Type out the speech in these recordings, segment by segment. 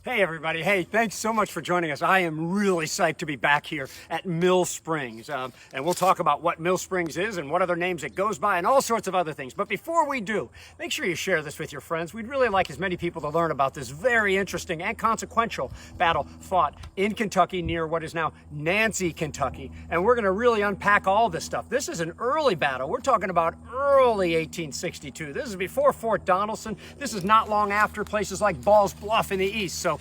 Hey everybody, hey, thanks so much for joining us. I am really psyched to be back here at Mill Springs. And we'll talk about what Mill Springs is and what other names it goes by and all sorts of other things. But before we do, make sure you share this with your friends. We'd really like as many people to learn about this very interesting and consequential battle fought in Kentucky near what is now Nancy, Kentucky. And we're gonna really unpack all this stuff. This is an early battle. We're talking about early 1862. This is before Fort Donelson. This is not long after places like Ball's Bluff in the east. So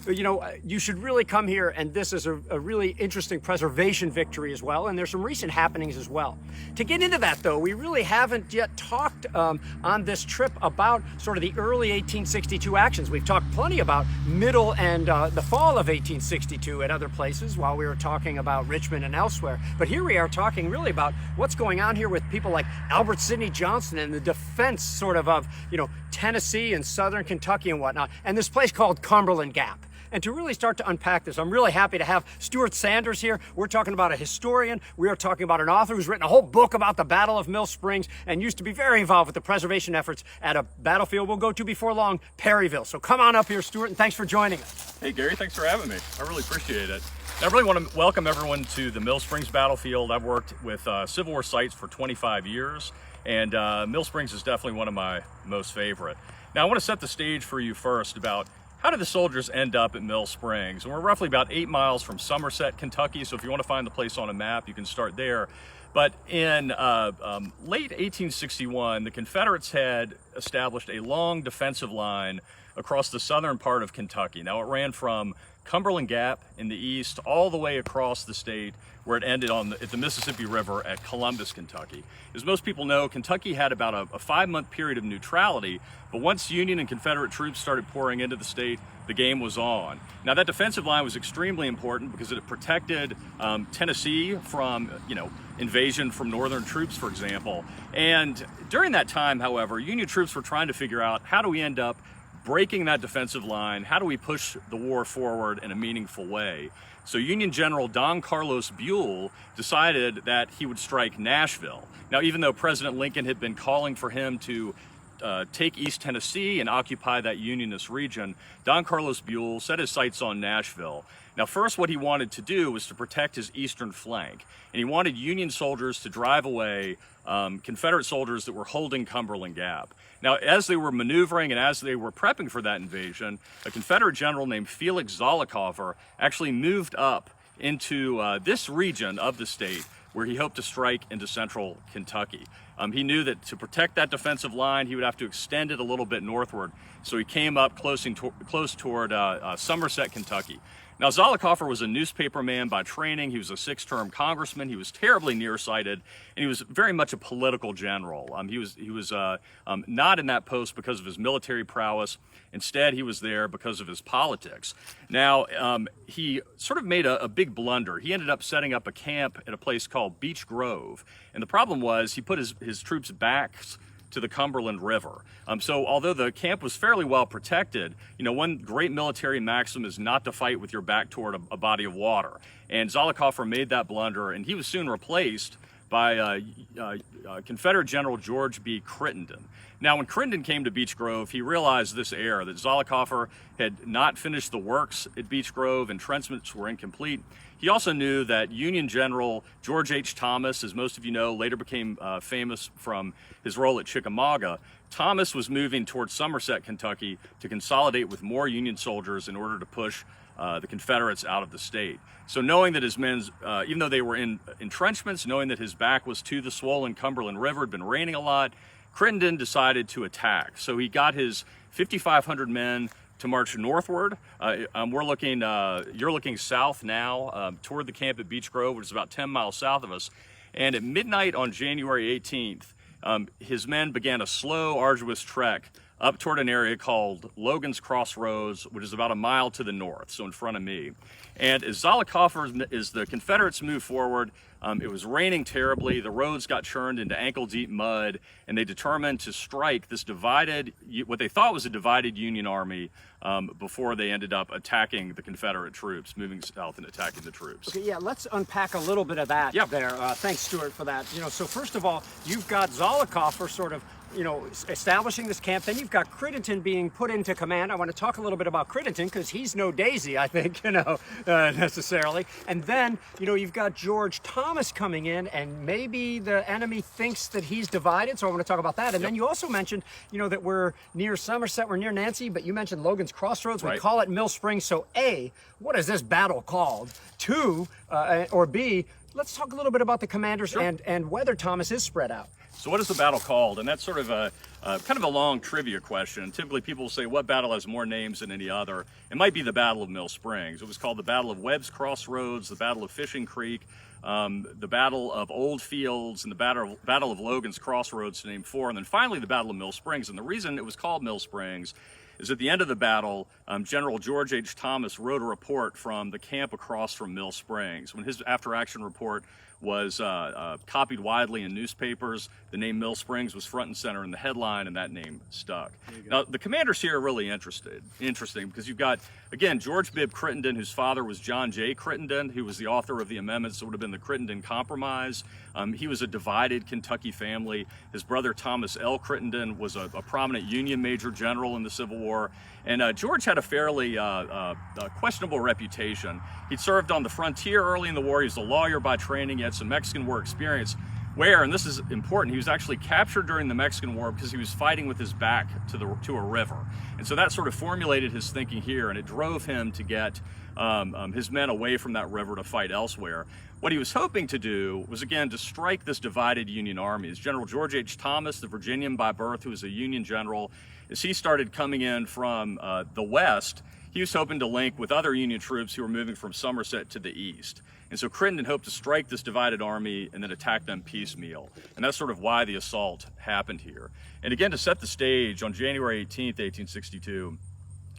you know, you should really come here, and this is a really interesting preservation victory as well, and there's some recent happenings as well. To get into that, though, we really haven't yet talked on this trip about sort of the early 1862 actions. We've talked plenty about middle and the fall of 1862 at other places while we were talking about Richmond and elsewhere. But here we are talking really about what's going on here with people like Albert Sidney Johnston and the defense sort of you know, Tennessee and southern Kentucky and whatnot, and this place called Cumberland Gap. And to really start to unpack this, I'm really happy to have Stuart Sanders here. We're talking about a historian. We are talking about an author who's written a whole book about the Battle of Mill Springs and used to be very involved with the preservation efforts at a battlefield we'll go to before long, Perryville. So come on up here, Stuart, and thanks for joining us. Hey, Gary, thanks for having me. I really appreciate it. I really want to welcome everyone to the Mill Springs battlefield. I've worked with Civil War sites for 25 years, and Mill Springs is definitely one of my most favorite. Now, I want to set the stage for you first about how did the soldiers end up at Mill Springs? And we're roughly about 8 miles from Somerset, Kentucky, so if you want to find the place on a map, you can start there. But in late 1861, the Confederates had established a long defensive line across the southern part of Kentucky. Now, it ran from Cumberland Gap in the east all the way across the state, where it ended at the Mississippi River at Columbus, Kentucky. As most people know, Kentucky had about a 5-month period of neutrality, but once Union and Confederate troops started pouring into the state, the game was on. Now, that defensive line was extremely important because it protected Tennessee from, invasion from northern troops, for example. And during that time, however, Union troops were trying to figure out, how do we end up breaking that defensive line? How do we push the war forward in a meaningful way? So Union General Don Carlos Buell decided that he would strike Nashville. Now, even though President Lincoln had been calling for him to take East Tennessee and occupy that Unionist region, Don Carlos Buell set his sights on Nashville. Now, first, what he wanted to do was to protect his eastern flank, and he wanted Union soldiers to drive away Confederate soldiers that were holding Cumberland Gap. Now, as they were maneuvering and as they were prepping for that invasion, a Confederate general named Felix Zollicoffer actually moved up into this region of the state where he hoped to strike into central Kentucky. He knew that to protect that defensive line, he would have to extend it a little bit northward, so he came up close toward Somerset, Kentucky. Now, Zollicoffer was a newspaperman by training. He was a 6-term congressman. He was terribly nearsighted, and he was very much a political general. He was not in that post because of his military prowess. Instead, he was there because of his politics. Now, he sort of made a big blunder. He ended up setting up a camp at a place called Beech Grove, and the problem was he put his troops' backs to the Cumberland River. So although the camp was fairly well protected, one great military maxim is not to fight with your back toward a body of water. And Zollicoffer made that blunder, and he was soon replaced by Confederate General George B. Crittenden. Now, when Crittenden came to Beech Grove, he realized this error, that Zollicoffer had not finished the works at Beech Grove, entrenchments were incomplete. He also knew that Union General George H. Thomas, as most of you know, later became famous from his role at Chickamauga. Thomas was moving towards Somerset, Kentucky to consolidate with more Union soldiers in order to push the Confederates out of the state. So knowing that his men, even though they were in entrenchments, knowing that his back was to the swollen Cumberland River, had been raining a lot, Crittenden decided to attack. So he got his 5,500 men to march northward. You're looking south now toward the camp at Beech Grove, which is about 10 miles south of us. And at midnight on January 18th, his men began a slow, arduous trek up toward an area called Logan's Crossroads, which is about a mile to the north, so in front of me. And as the Confederates moved forward, it was raining terribly, the roads got churned into ankle-deep mud, and they determined to strike this what they thought was a divided Union army before they ended up attacking the Confederate troops, moving south and attacking the troops. Okay, yeah, let's unpack a little bit of that there. Thanks, Stuart, for that. So first of all, you've got Zollicoffer sort of establishing this camp. Then you've got Crittenden being put into command. I want to talk a little bit about Crittenden because he's no daisy, I think, necessarily. And then, you've got George Thomas coming in, and maybe the enemy thinks that he's divided. So I want to talk about that. And then you also mentioned, that we're near Somerset, we're near Nancy, but you mentioned Logan's Crossroads. We call it Mill Springs. So A, what is this battle called? 2, or B, let's talk a little bit about the commanders and whether Thomas is spread out. So what is the battle called? And that's sort of a kind of a long trivia question. Typically people will say, what battle has more names than any other? It might be the Battle of Mill Springs. It was called the Battle of Webb's Crossroads, the Battle of Fishing Creek, the Battle of Old Fields, and the Battle of Logan's Crossroads, to name 4, and then finally the Battle of Mill Springs. And the reason it was called Mill Springs is at the end of the battle, General George H. Thomas wrote a report from the camp across from Mill Springs. When his after-action report was copied widely in newspapers, the name Mill Springs was front and center in the headline, and that name stuck. Now, the commanders here are really interesting because you've got, again, George Bibb Crittenden, whose father was John J. Crittenden, who was the author of the amendments that would have been the Crittenden Compromise. He was a divided Kentucky family. His brother Thomas L. Crittenden was a prominent Union major general in the Civil War. And George had a fairly questionable reputation. He'd served on the frontier early in the war. He was a lawyer by training. He had some Mexican War experience where, and this is important, he was actually captured during the Mexican War because he was fighting with his back to a river. And so that sort of formulated his thinking here, and it drove him to get his men away from that river to fight elsewhere. What he was hoping to do was, again, to strike this divided Union army. As General George H. Thomas, the Virginian by birth, who was a Union general, as he started coming in from the west, he was hoping to link with other Union troops who were moving from Somerset to the east. And so Crittenden hoped to strike this divided army and then attack them piecemeal. And that's sort of why the assault happened here. And again, to set the stage, on January 18th, 1862,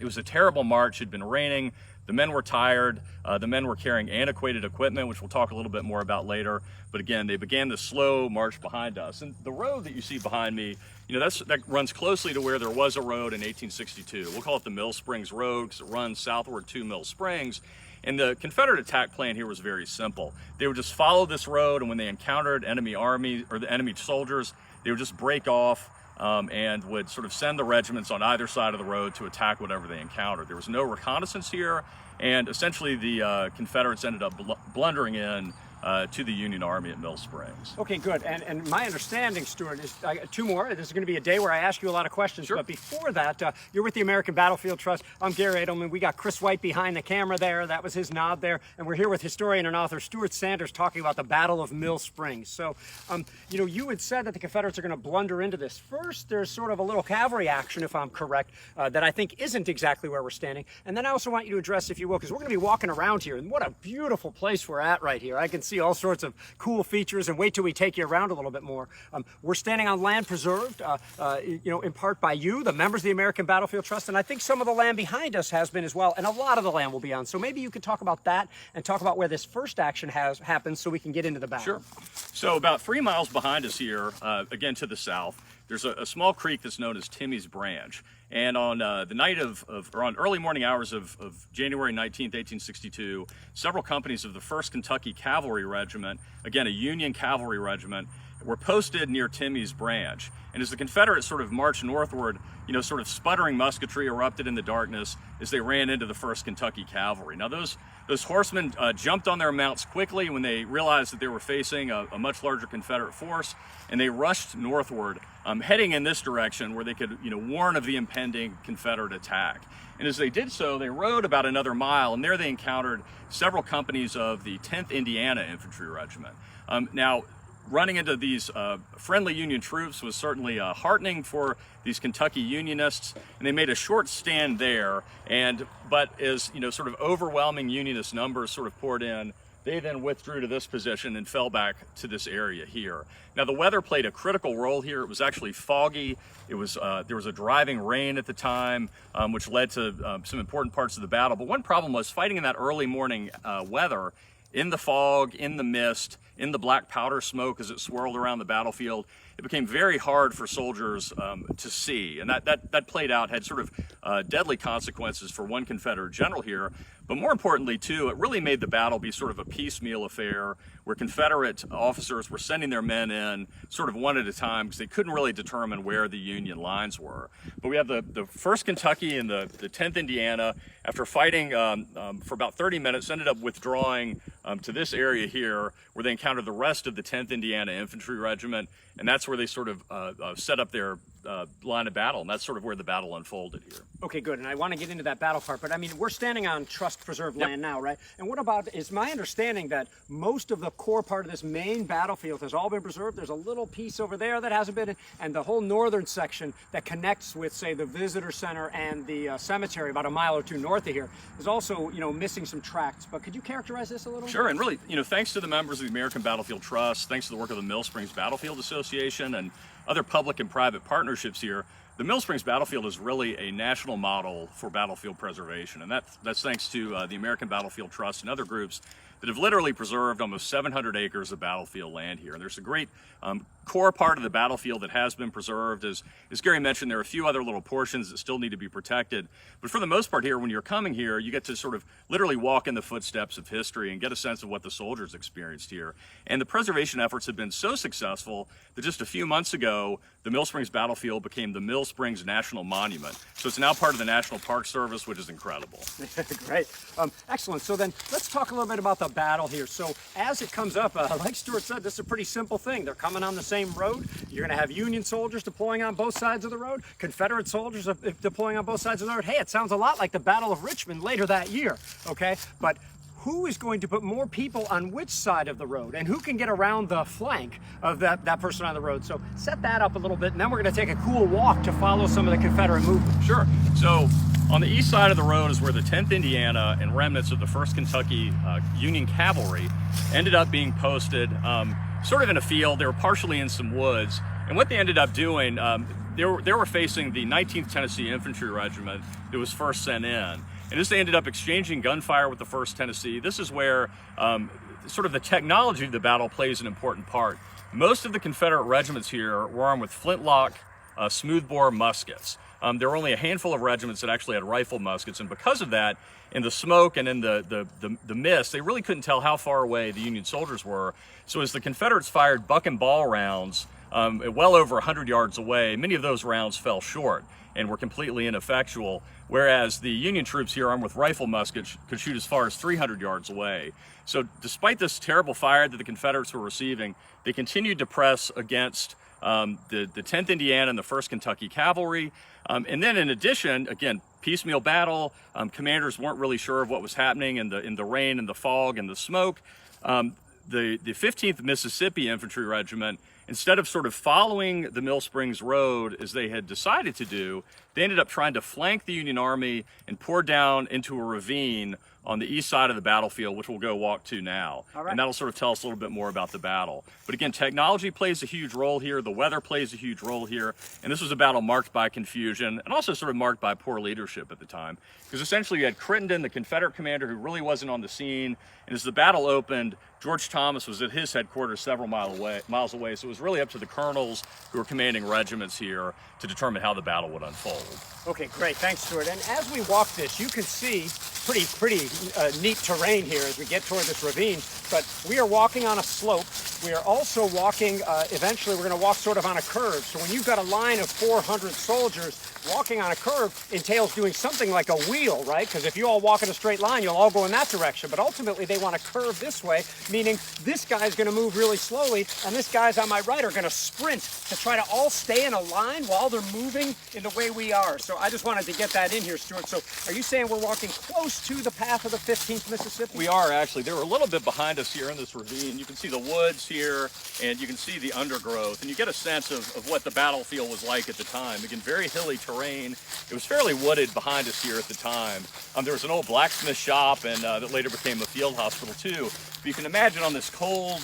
it was a terrible march. It had been raining. The men were tired. The men were carrying antiquated equipment, which we'll talk a little bit more about later. But again, they began the slow march behind us. And the road that you see behind me, that runs closely to where there was a road in 1862. We'll call it the Mill Springs Road because it runs southward to Mill Springs. And the Confederate attack plan here was very simple. They would just follow this road, and when they encountered enemy army or the enemy soldiers, they would just break off and would sort of send the regiments on either side of the road to attack whatever they encountered. There was no reconnaissance here, and essentially the Confederates ended up blundering in to the Union Army at Mill Springs. Okay, good. And my understanding, Stuart, is two more. This is going to be a day where I ask you a lot of questions. Sure. But before that, you're with the American Battlefield Trust. I'm Gary Edelman. We got Chris White behind the camera there. That was his nod there. And we're here with historian and author Stuart Sanders talking about the Battle of Mill Springs. So, you had said that the Confederates are going to blunder into this. First, there's sort of a little cavalry action, if I'm correct, that I think isn't exactly where we're standing. And then I also want you to address, if you will, because we're going to be walking around here. And what a beautiful place we're at right here. I can see all sorts of cool features, and wait till we take you around a little bit more. We're standing on land preserved, in part by you, the members of the American Battlefield Trust, and I think some of the land behind us has been as well, and a lot of the land will be on. So maybe you could talk about that and talk about where this first action has happened so we can get into the battle. Sure. So about 3 miles behind us here, again to the south, there's a small creek that's known as Timmy's Branch. And on the night or on early morning hours of January 19th, 1862, several companies of the 1st Kentucky Cavalry Regiment, again a Union cavalry regiment, were posted near Timmy's Branch. And as the Confederates sort of marched northward, sort of sputtering musketry erupted in the darkness as they ran into the 1st Kentucky Cavalry. Now those horsemen jumped on their mounts quickly when they realized that they were facing a much larger Confederate force, and they rushed northward, heading in this direction where they could warn of the impending Confederate attack. And as they did so, they rode about another mile, and there they encountered several companies of the 10th Indiana Infantry Regiment. Now, running into these friendly Union troops was certainly heartening for these Kentucky Unionists, and they made a short stand there. But as sort of overwhelming Unionist numbers sort of poured in, they then withdrew to this position and fell back to this area here. Now the weather played a critical role here. It was actually foggy. It was there was a driving rain at the time, which led to some important parts of the battle. But one problem was fighting in that early morning weather, in the fog, in the mist, in the black powder smoke as it swirled around the battlefield. it became very hard for soldiers to see, and that played out, had sort of deadly consequences for one Confederate general here. But more importantly, too, it really made the battle be sort of a piecemeal affair where Confederate officers were sending their men in sort of one at a time because they couldn't really determine where the Union lines were. But we have the 1st Kentucky and the 10th Indiana, after fighting for about 30 minutes, ended up withdrawing to this area here where they encountered the rest of the 10th Indiana Infantry Regiment, and that's where they sort of set up their line of battle, and that's sort of where the battle unfolded here. Okay, good, and I want to get into that battle part, but I mean, we're standing on trust preserved land now, right? And what about, is my understanding that most of the core part of this main battlefield has all been preserved? There's a little piece over there that hasn't been, and the whole northern section that connects with, say, the visitor center and the cemetery about a mile or two north of here is also, you know, missing some tracts. But could you characterize this a little? Sure, and really, you know, thanks to the members of the American Battlefield Trust, thanks to the work of the Mill Springs Battlefield Association and other public and private partnerships here, the Mill Springs Battlefield is really a national model for battlefield preservation, and that's thanks to the American Battlefield Trust and other groups that have literally preserved almost 700 acres of battlefield land here. And there's a great core part of the battlefield that has been preserved. As Gary mentioned, there are a few other little portions that still need to be protected. But for the most part here, when you're coming here, you get to sort of literally walk in the footsteps of history and get a sense of what the soldiers experienced here. And the preservation efforts have been so successful that just a few months ago, the Mill Springs Battlefield became the Mill Springs National Monument. So it's now part of the National Park Service, which is incredible. Great. Excellent. So then let's talk a little bit about the battle here. So as it comes up, like Stuart said, this is a pretty simple thing. They're coming on the same road. You're going to have Union soldiers deploying on both sides of the road, Confederate soldiers deploying on both sides of the road. Hey, it sounds a lot like the Battle of Richmond later that year, okay? But who is going to put more people on which side of the road, and who can get around the flank of that person on the road? So set that up a little bit, and then we're going to take a cool walk to follow some of the Confederate movement. Sure. So on the east side of the road is where the 10th Indiana and remnants of the 1st Kentucky Union Cavalry ended up being posted sort of in a field. They were partially in some woods, and what they ended up doing, they were facing the 19th Tennessee Infantry Regiment that was first sent in. And as they ended up exchanging gunfire with the 1st Tennessee, this is where sort of the technology of the battle plays an important part. Most of the Confederate regiments here were armed with flintlock, smoothbore muskets. There were only a handful of regiments that actually had rifle muskets, and because of that, in the smoke and in the mist, they really couldn't tell how far away the Union soldiers were. So as the Confederates fired buck and ball rounds well over 100 yards away, many of those rounds fell short and were completely ineffectual, whereas the Union troops here armed with rifle muskets could shoot as far as 300 yards away. So despite this terrible fire that the Confederates were receiving, they continued to press against the 10th Indiana and the 1st Kentucky Cavalry. And then in addition, again, piecemeal battle, commanders weren't really sure of what was happening in the rain and the fog and the smoke. The 15th Mississippi Infantry Regiment, instead of sort of following the Mill Springs Road as they had decided to do, they ended up trying to flank the Union Army and pour down into a ravine on the east side of the battlefield, which we'll go walk to now. All right. And that'll sort of tell us a little bit more about the battle. But again, technology plays a huge role here. The weather plays a huge role here. And this was a battle marked by confusion and also sort of marked by poor leadership at the time. Because essentially you had Crittenden, the Confederate commander, who really wasn't on the scene. And as the battle opened, George Thomas was at his headquarters several miles away. So it was really up to the colonels who were commanding regiments here to determine how the battle would unfold. Okay, great. Thanks, Stuart. And as we walk this, you can see pretty neat terrain here as we get toward this ravine. But we are walking on a slope. We are also walking, eventually we're going to walk sort of on a curve. So when you've got a line of 400 soldiers, walking on a curve entails doing something like a wheel, right? Because if you all walk in a straight line, you'll all go in that direction. But ultimately, they want to curve this way, meaning this guy's going to move really slowly, and this guy's on my right are going to sprint to try to all stay in a line while they're moving in the way we are. So I just wanted to get that in here, Stuart. So are you saying we're walking close to the path of the 15th Mississippi? We are actually. They're a little bit behind us here in this ravine. You can see the woods here, and you can see the undergrowth, and you get a sense of what the battlefield was like at the time. Again, very hilly terrain. It was fairly wooded behind us here at the time. There was an old blacksmith shop, and that later became a field hospital too. But you can imagine on this cold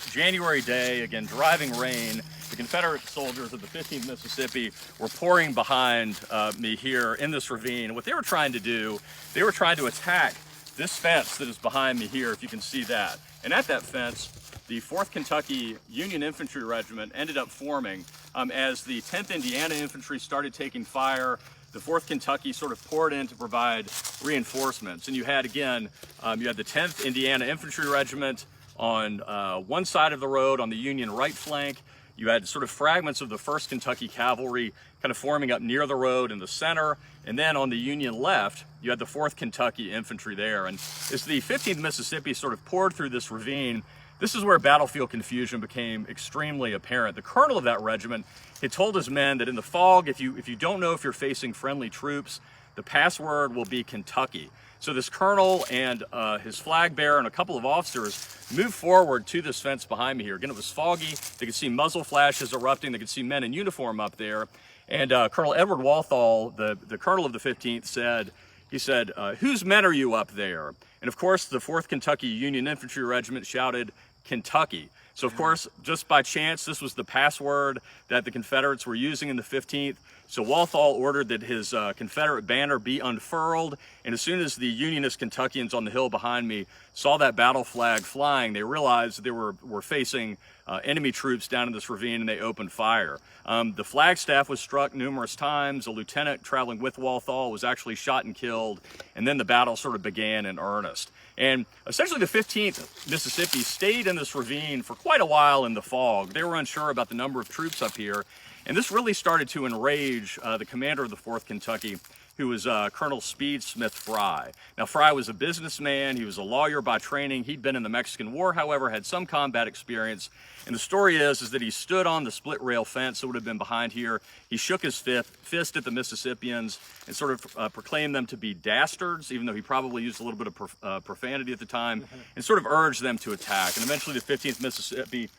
January day, again, driving rain, the Confederate soldiers of the 15th Mississippi were pouring behind me here in this ravine. What they were trying to do, they were trying to attack this fence that is behind me here, if you can see that. And at that fence the 4th Kentucky Union Infantry Regiment ended up forming as the 10th Indiana Infantry started taking fire. The 4th Kentucky sort of poured in to provide reinforcements. And you had, again, you had the 10th Indiana Infantry Regiment on one side of the road on the Union right flank. You had sort of fragments of the 1st Kentucky Cavalry kind of forming up near the road in the center. And then on the Union left, you had the 4th Kentucky Infantry there. And as the 15th Mississippi sort of poured through this ravine, this is where battlefield confusion became extremely apparent. The colonel of that regiment had told his men that in the fog, if you don't know if you're facing friendly troops, the password will be Kentucky. So this colonel and his flag bearer and a couple of officers moved forward to this fence behind me here. Again, it was foggy. They could see muzzle flashes erupting. They could see men in uniform up there. And Colonel Edward Walthall, the colonel of the 15th, said, whose men are you up there? And of course, the 4th Kentucky Union Infantry Regiment shouted, Kentucky. So of course, just by chance, this was the password that the Confederates were using in the 15th. So Walthall ordered that his Confederate banner be unfurled. And as soon as the Unionist Kentuckians on the hill behind me saw that battle flag flying, they realized that they were facing enemy troops down in this ravine, and they opened fire. The flagstaff was struck numerous times. A lieutenant traveling with Walthall was actually shot and killed. And then the battle sort of began in earnest. And essentially the 15th Mississippi stayed in this ravine for quite a while in the fog. They were unsure about the number of troops up here. And this really started to enrage the commander of the 4th Kentucky, who was Colonel Speed Smith Fry. Now, Fry was a businessman. He was a lawyer by training. He'd been in the Mexican War, however, had some combat experience. And the story is that he stood on the split rail fence that would have been behind here. He shook his fist at the Mississippians and sort of proclaimed them to be dastards, even though he probably used a little bit of profanity at the time, and sort of urged them to attack. And eventually the 15th Mississippi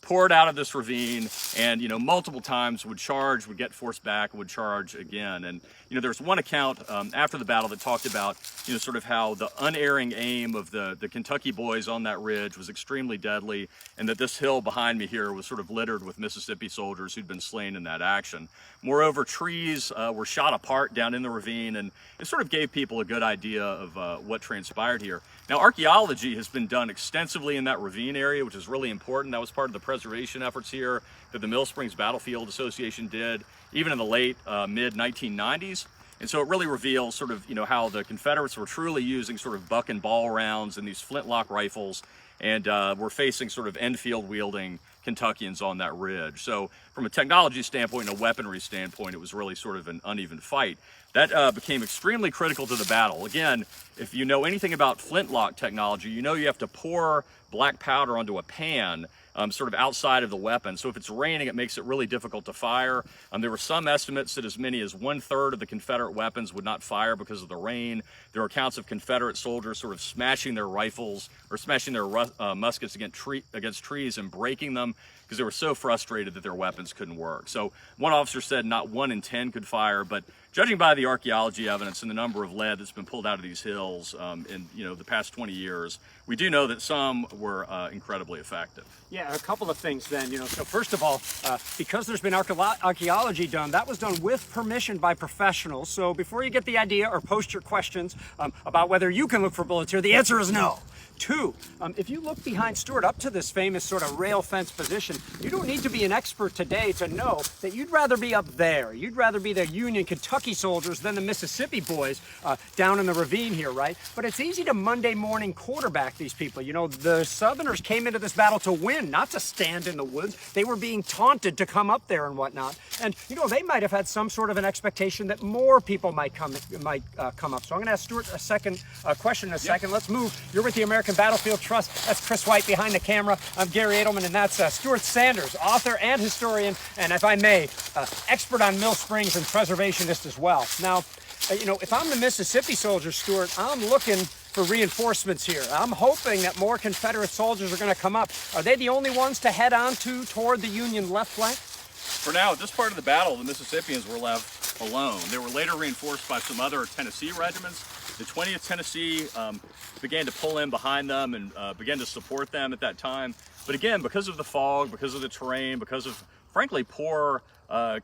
poured out of this ravine and, multiple times would charge, would get forced back, would charge again. And, there's one account after the battle that talked about, sort of how the unerring aim of the Kentucky boys on that ridge was extremely deadly, and that this hill behind me here was sort of littered with Mississippi soldiers who'd been slain in that action. Moreover, trees were shot apart down in the ravine, and it sort of gave people a good idea of what transpired here. Now, archaeology has been done extensively in that ravine area, which is really important. That was part of the preservation efforts here that the Mill Springs Battlefield Association did, even in the late mid-1990s. And so it really reveals sort of, how the Confederates were truly using sort of buck and ball rounds and these flintlock rifles, and were facing sort of Enfield wielding Kentuckians on that ridge. So from a technology standpoint and a weaponry standpoint, it was really sort of an uneven fight. That became extremely critical to the battle. Again, if you know anything about flintlock technology, you have to pour black powder onto a pan sort of outside of the weapon. So if it's raining, it makes it really difficult to fire. There were some estimates that as many as 1/3 of the Confederate weapons would not fire because of the rain. There are accounts of Confederate soldiers sort of smashing their rifles or smashing their muskets against trees and breaking them because they were so frustrated that their weapons couldn't work. So one officer said not 1 in 10 could fire, but judging by the archaeology evidence and the number of lead that's been pulled out of these hills in the past 20 years, we do know that some were incredibly effective. Yeah, a couple of things then. So first of all, because there's been archaeology done, that was done with permission by professionals. So before you get the idea or post your questions about whether you can look for bullets here, the answer is no. Two, if you look behind Stuart up to this famous sort of rail fence position, you don't need to be an expert today to know that you'd rather be up there. You'd rather be the Union Kentucky soldiers than the Mississippi boys down in the ravine here, right? But it's easy to Monday morning quarterback these people. The Southerners came into this battle to win, not to stand in the woods. They were being taunted to come up there and whatnot. And, they might have had some sort of an expectation that more people might come up. So I'm going to ask Stuart a question in a second. Let's move. You're with the American Battlefield Trust. That's Chris White behind the camera. I'm Gary Edelman, and that's Stuart Sanders, author and historian, and if I may, expert on Mill Springs and preservationist as well. Now, if I'm the Mississippi soldier, Stuart, I'm looking for reinforcements here. I'm hoping that more Confederate soldiers are going to come up. Are they the only ones to head on toward the Union left flank? For now, at this part of the battle, the Mississippians were left alone. They were later reinforced by some other Tennessee regiments. The 20th Tennessee began to pull in behind them and began to support them at that time. But again, because of the fog, because of the terrain, because of frankly, poor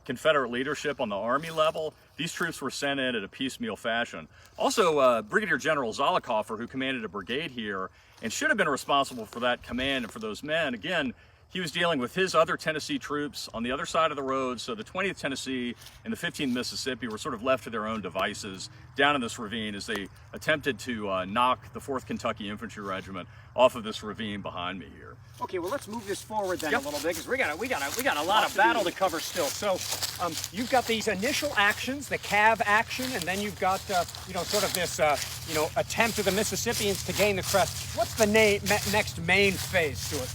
Confederate leadership on the Army level, these troops were sent in at a piecemeal fashion. Also, Brigadier General Zollicoffer, who commanded a brigade here and should have been responsible for that command and for those men, again, he was dealing with his other Tennessee troops on the other side of the road. So the 20th Tennessee and the 15th Mississippi were sort of left to their own devices down in this ravine as they attempted to knock the 4th Kentucky Infantry Regiment off of this ravine behind me here. Okay, well, let's move this forward then a little bit, because we got a lot of battle to cover still. So you've got these initial actions, the Cav action, and then you've got sort of this attempt of the Mississippians to gain the crest. What's the next main phase, Stuart?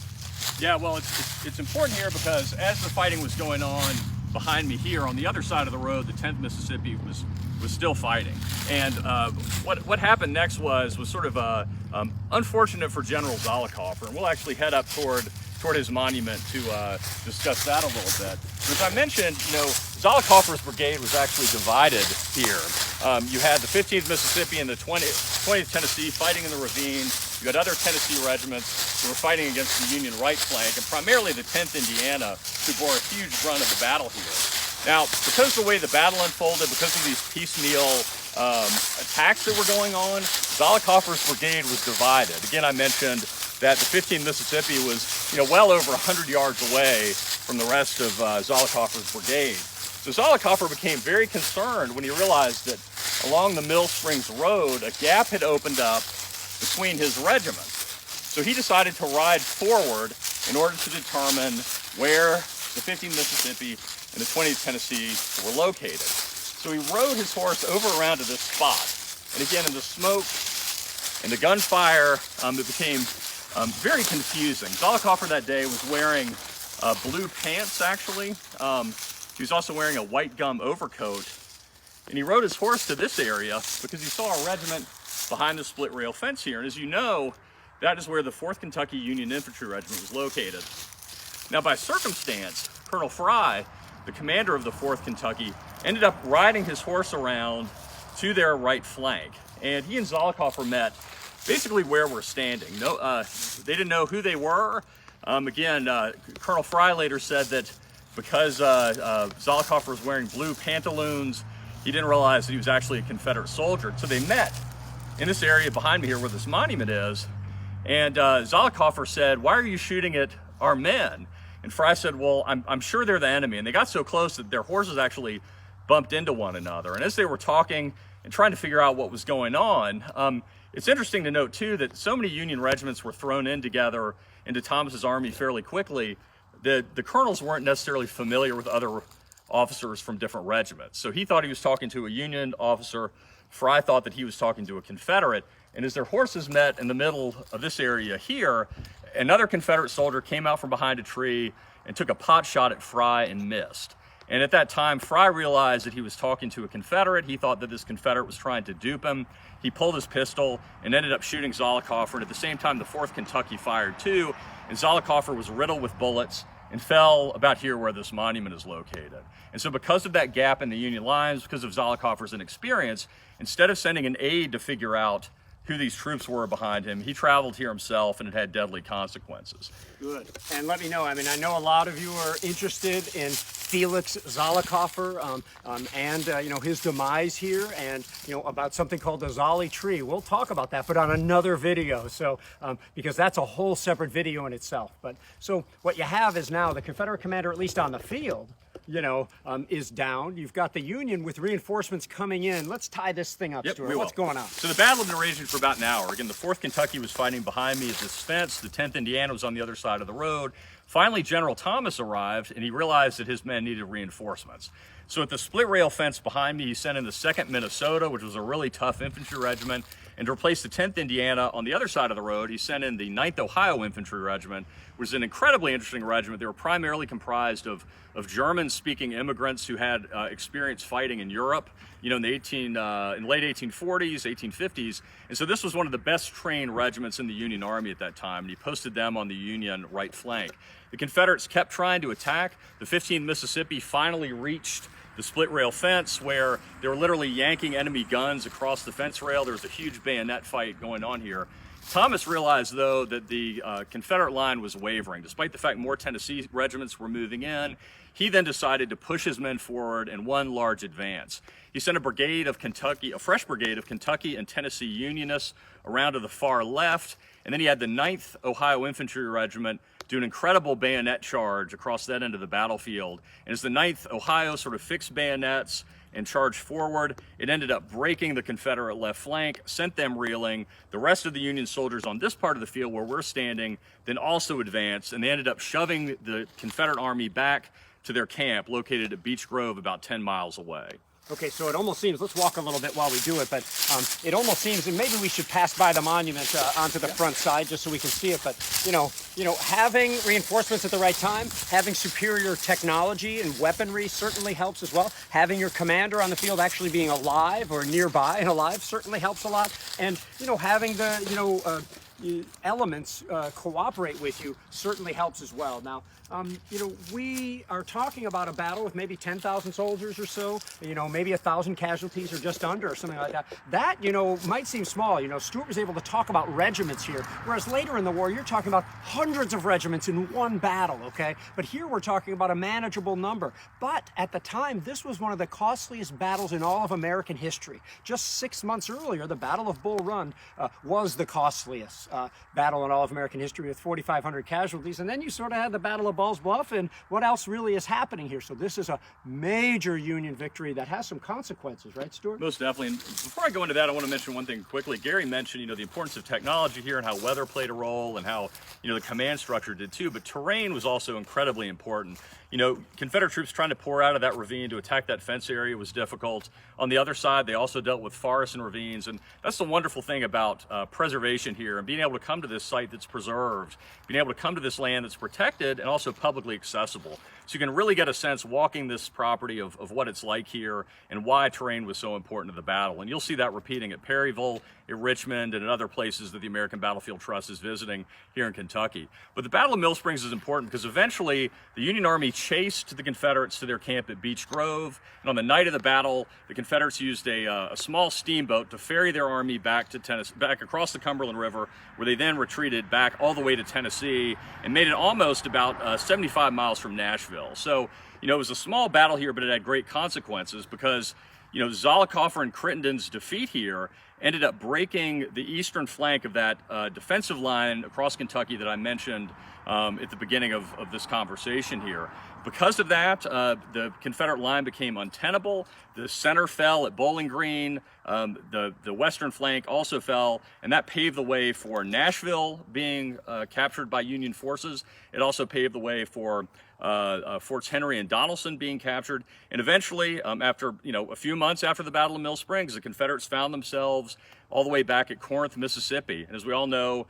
Yeah, well, it's important here because as the fighting was going on behind me here on the other side of the road, the 10th Mississippi was still fighting. And what happened next was sort of unfortunate for General Zollicoffer, and we'll actually head up toward his monument to discuss that a little bit. As I mentioned, Zollicoffer's brigade was actually divided here. You had the 15th Mississippi and the 20th Tennessee fighting in the ravine. You had other Tennessee regiments who were fighting against the Union right flank, and primarily the 10th Indiana, who bore a huge brunt of the battle here. Now, because of the way the battle unfolded, because of these piecemeal attacks that were going on, Zollicoffer's brigade was divided. Again, I mentioned that the 15th Mississippi was, well over 100 yards away from the rest of Zollicoffer's brigade. So Zollicoffer became very concerned when he realized that along the Mill Springs Road, a gap had opened up between his regiments. So he decided to ride forward in order to determine where the 15th Mississippi and the 20th Tennessee were located. So he rode his horse over around to this spot. And again, in the smoke and the gunfire, it became very confusing. Zollicoffer that day was wearing blue pants, actually. He was also wearing a white gum overcoat. And he rode his horse to this area because he saw a regiment behind the split rail fence here. And as you know, that is where the 4th Kentucky Union Infantry Regiment was located. Now, by circumstance, Colonel Fry, the commander of the 4th Kentucky, ended up riding his horse around to their right flank. And he and Zollicoffer met basically where we're standing. They didn't know who they were. Colonel Fry later said that because Zollicoffer was wearing blue pantaloons, he didn't realize that he was actually a Confederate soldier. So they met in this area behind me here where this monument is. And Zollicoffer said, "Why are you shooting at our men?" And Fry said, "Well, I'm sure they're the enemy." And they got so close that their horses actually bumped into one another. And as they were talking and trying to figure out what was going on, it's interesting to note too that so many Union regiments were thrown in together into Thomas's army fairly quickly that the colonels weren't necessarily familiar with other officers from different regiments. So he thought he was talking to a Union officer. Fry thought that he was talking to a Confederate. And as their horses met in the middle of this area here, another Confederate soldier came out from behind a tree and took a pot shot at Fry and missed. And at that time, Fry realized that he was talking to a Confederate. He thought that this Confederate was trying to dupe him. He pulled his pistol and ended up shooting Zollicoffer. And at the same time, the 4th Kentucky fired too, and Zollicoffer was riddled with bullets and fell about here where this monument is located. And so because of that gap in the Union lines, because of Zollicoffer's inexperience, instead of sending an aide to figure out who these troops were behind him, he traveled here himself, and it had deadly consequences. Good. And let me know, I know a lot of you are interested in Felix Zollicoffer and his demise here, and about something called the Zolli tree. We'll talk about that, but on another video. So because that's a whole separate video in itself. But so what you have is now the Confederate commander, at least on the field, is down. You've got the Union with reinforcements coming in. Let's tie this thing up, Stuart. What's going on? So the battle had been raging for about an hour. Again, the 4th Kentucky was fighting behind me at this fence. The 10th Indiana was on the other side of the road. Finally, General Thomas arrived, and he realized that his men needed reinforcements. So at the split rail fence behind me, he sent in the 2nd Minnesota, which was a really tough infantry regiment. And to replace the 10th Indiana on the other side of the road, he sent in the 9th Ohio Infantry Regiment, which was an incredibly interesting regiment. They were primarily comprised of German-speaking immigrants who had experience fighting in Europe, in the late 1840s, 1850s. And so this was one of the best trained regiments in the Union Army at that time, and he posted them on the Union right flank. The Confederates kept trying to attack. The 15th Mississippi finally reached the split rail fence where they were literally yanking enemy guns across the fence rail. There was a huge bayonet fight going on here. Thomas realized, though, that the Confederate line was wavering. Despite the fact more Tennessee regiments were moving in, he then decided to push his men forward in one large advance. He sent a fresh brigade of Kentucky and Tennessee Unionists around to the far left, and then he had the 9th Ohio Infantry Regiment do an incredible bayonet charge across that end of the battlefield. And as the 9th Ohio sort of fixed bayonets and charged forward, it ended up breaking the Confederate left flank, sent them reeling. The rest of the Union soldiers on this part of the field where we're standing then also advanced, and they ended up shoving the Confederate army back to their camp located at Beech Grove about 10 miles away. Okay, so it almost seems, let's walk a little bit while we do it, but it almost seems, and maybe we should pass by the monument onto the front side just so we can see it, but you know, having reinforcements at the right time, having superior technology and weaponry certainly helps as well. Having your commander on the field actually being alive or nearby and alive certainly helps a lot. And, having the, elements cooperate with you certainly helps as well. Now, we are talking about a battle with maybe 10,000 soldiers or so, maybe 1,000 casualties or just under or something like that. That, might seem small. Stuart was able to talk about regiments here, whereas later in the war, you're talking about hundreds of regiments in one battle, okay? But here we're talking about a manageable number. But at the time, this was one of the costliest battles in all of American history. Just 6 months earlier, the Battle of Bull Run was the costliest battle in all of American history with 4,500 casualties. And then you sort of had the Battle of Ball's Bluff, and what else really is happening here? So this is a major Union victory that has some consequences, right, Stuart? Most definitely. And before I go into that, I want to mention one thing quickly. Gary mentioned, the importance of technology here and how weather played a role and how, the command structure did too, but terrain was also incredibly important. Confederate troops trying to pour out of that ravine to attack that fence area was difficult. On the other side, they also dealt with forests and ravines, and that's the wonderful thing about preservation here and being able to come to this site that's preserved, being able to come to this land that's protected and also publicly accessible. So you can really get a sense walking this property of what it's like here and why terrain was so important to the battle. And you'll see that repeating at Perryville, at Richmond, and at other places that the American Battlefield Trust is visiting here in Kentucky. But the Battle of Mill Springs is important because eventually the Union Army chased the Confederates to their camp at Beech Grove. And on the night of the battle, the Confederates used a small steamboat to ferry their army back to Tennessee, back across the Cumberland River, where they then retreated back all the way to Tennessee and made it almost about 75 miles from Nashville. So, it was a small battle here, but it had great consequences because, Zollicoffer and Crittenden's defeat here ended up breaking the eastern flank of that defensive line across Kentucky that I mentioned at the beginning of this conversation here. Because of that, the Confederate line became untenable. The center fell at Bowling Green. The western flank also fell, and that paved the way for Nashville being captured by Union forces. It also paved the way for Forts Henry and Donelson being captured. And eventually, after a few months after the Battle of Mill Springs, the Confederates found themselves all the way back at Corinth, Mississippi. And as we all know,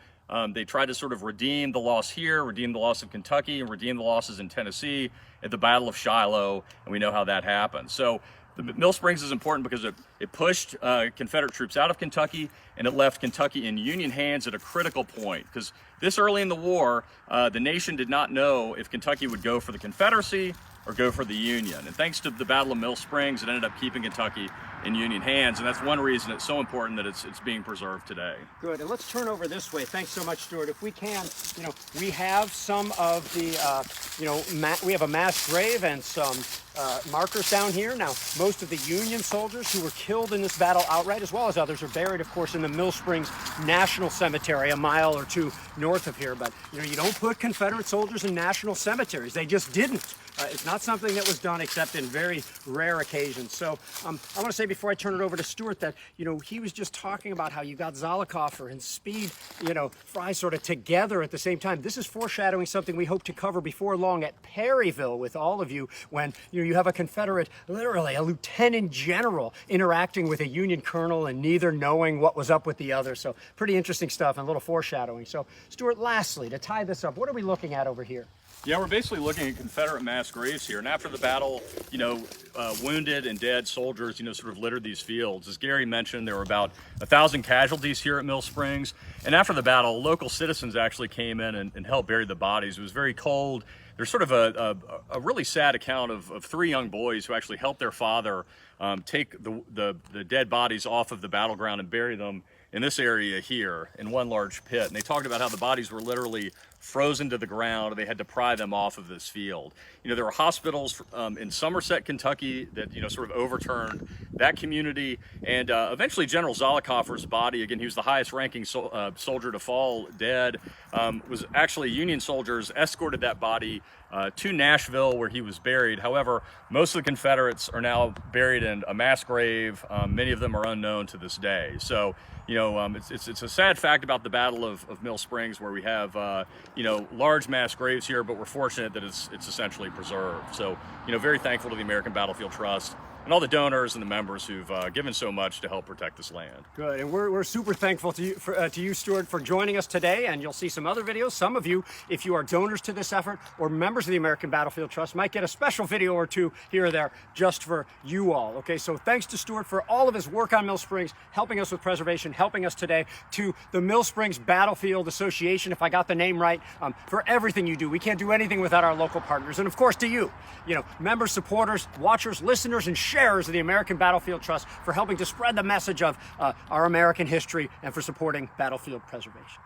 they tried to sort of redeem the loss here, redeem the loss of Kentucky, and redeem the losses in Tennessee at the Battle of Shiloh, and we know how that happened. So the Mill Springs is important because it pushed Confederate troops out of Kentucky, and it left Kentucky in Union hands at a critical point. Because this early in the war, the nation did not know if Kentucky would go for the Confederacy or go for the Union. And thanks to the Battle of Mill Springs, it ended up keeping Kentucky in Union hands, and that's one reason it's so important that it's being preserved today. Good, and let's turn over this way. Thanks so much, Stuart. If we can, we have some of the, we have a mass grave and some markers down here. Now, most of the Union soldiers who were killed in this battle outright, as well as others, are buried, of course, in the Mill Springs National Cemetery, a mile or two north of here. But, you don't put Confederate soldiers in national cemeteries. They just didn't. It's not something that was done except in very rare occasions. So I want to say before I turn it over to Stuart that, he was just talking about how you got Zollicoffer and Speed, Fry sort of together at the same time. This is foreshadowing something we hope to cover before long at Perryville with all of you when, you have a Confederate, literally a lieutenant general interacting with a Union colonel and neither knowing what was up with the other. So pretty interesting stuff and a little foreshadowing. So Stuart, lastly, to tie this up, what are we looking at over here? Yeah, we're basically looking at Confederate mass graves here. And after the battle, wounded and dead soldiers, sort of littered these fields. As Gary mentioned, there were about 1,000 casualties here at Mill Springs. And after the battle, local citizens actually came in and helped bury the bodies. It was very cold. There's sort of a really sad account of 3 young boys who actually helped their father take the dead bodies off of the battleground and bury them in this area here in one large pit. And they talked about how the bodies were literally frozen to the ground, and they had to pry them off of this field. You know, there were hospitals in Somerset, Kentucky that, you know, sort of overturned that community. And eventually General Zollicoffer's body, again, he was the highest ranking soldier to fall dead, was actually Union soldiers escorted that body to Nashville where he was buried. However, most of the Confederates are now buried in a mass grave. Many of them are unknown to this day. So, you know, it's a sad fact about the Battle of Mill Springs, where we have, you know, large mass graves here, but we're fortunate that it's essentially preserved. So, you know, very thankful to the American Battlefield Trust and all the donors and the members who've given so much to help protect this land. Good, and we're super thankful to you, Stuart, for joining us today. And you'll see some other videos. Some of you, if you are donors to this effort or members of the American Battlefield Trust, might get a special video or two here or there just for you all. Okay, so thanks to Stuart for all of his work on Mill Springs, helping us with preservation, helping us today, to the Mill Springs Battlefield Association, if I got the name right, for everything you do. We can't do anything without our local partners. And of course to you, you know, members, supporters, watchers, listeners, and sharers of the American Battlefield Trust, for helping to spread the message of our American history and for supporting battlefield preservation.